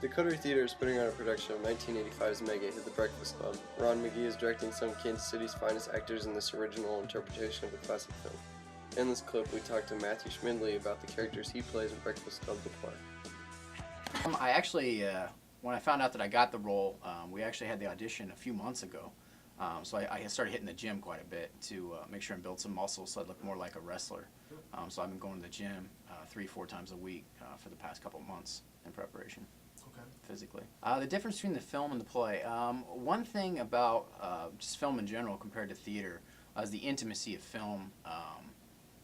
The Coterie Theater is putting on a production of 1985's mega hit The Breakfast Club. Ron McGee is directing some of Kansas City's finest actors in this original interpretation of a classic film. In this clip, we talked to Matthew Schmidli about the characters he plays in Breakfast Club the play. I actually, when I found out that I got the role, we actually had the audition a few months ago. So I started hitting the gym quite a bit to make sure and build some muscle so I'd look more like a wrestler. So I've been going to the gym 3-4 times a week for the past couple months in preparation. Okay. Physically. The difference between the film and the play. One thing about just film in general compared to theater is the intimacy of film.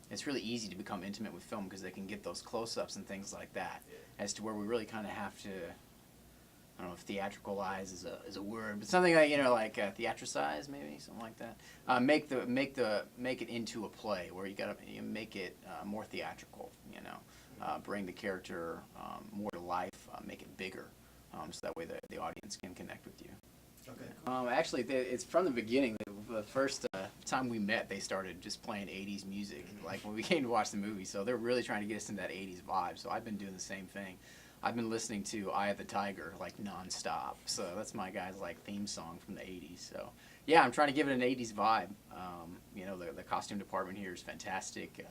It's really easy to become intimate with film because they can get those close-ups and things like that. As to where we really kind of have to, I don't know if theatricalize is a word, but something like, like theatricize maybe, something like that. Make it into a play where you make it more theatrical. Bring the character more to life, make it bigger, so that way the audience can connect with you. Okay. Actually, it's from the beginning. The first time we met, they started just playing 80s music, like when we came to watch the movie. So they're really trying to get us into that 80s vibe. So I've been doing the same thing. I've been listening to Eye of the Tiger like nonstop. So that's my guy's like theme song from the 80s. So yeah, I'm trying to give it an 80s vibe. The costume department here is fantastic.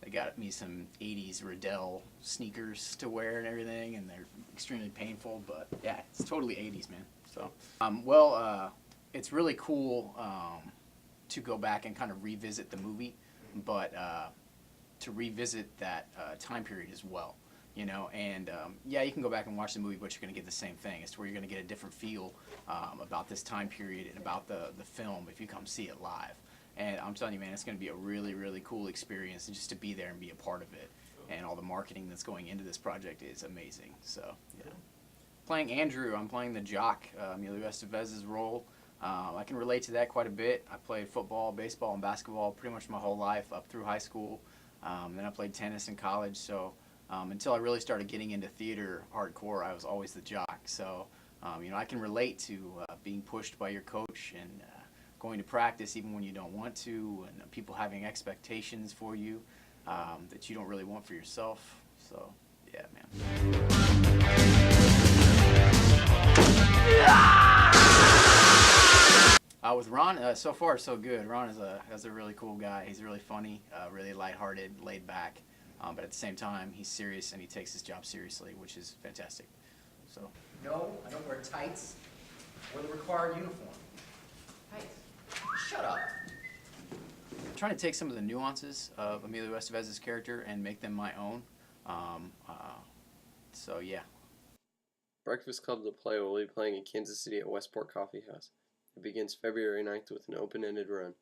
They got me some 80s Riddell sneakers to wear and everything, and they're extremely painful, but yeah, it's totally 80s, man. So, it's really cool to go back and kind of revisit the movie, but to revisit that time period as well, yeah, you can go back and watch the movie, but you're going to get the same thing. It's where you're going to get a different feel about this time period and about the film if you come see it live. And I'm telling you, man, it's going to be a really, really cool experience, and just to be there and be a part of it. And all the marketing that's going into this project is amazing. So, yeah. Playing Andrew, I'm playing the jock, Emilio Estevez's role. I can relate to that quite a bit. I played football, baseball, and basketball pretty much my whole life up through high school. Then I played tennis in college. So until I really started getting into theater hardcore, I was always the jock. So, I can relate to being pushed by your coach and going to practice even when you don't want to, and people having expectations for you that you don't really want for yourself. So, yeah, man. With Ron, so far so good. Ron is a really cool guy. He's really funny, really lighthearted, laid back, but at the same time, he's serious and he takes his job seriously, which is fantastic. So, no, I don't wear tights or the required uniform. Tights. Shut up. I'm trying to take some of the nuances of Emilio Estevez's character and make them my own. So yeah. Breakfast Club the play will be playing in Kansas City at Westport Coffee House. It begins February 9th with an open-ended run.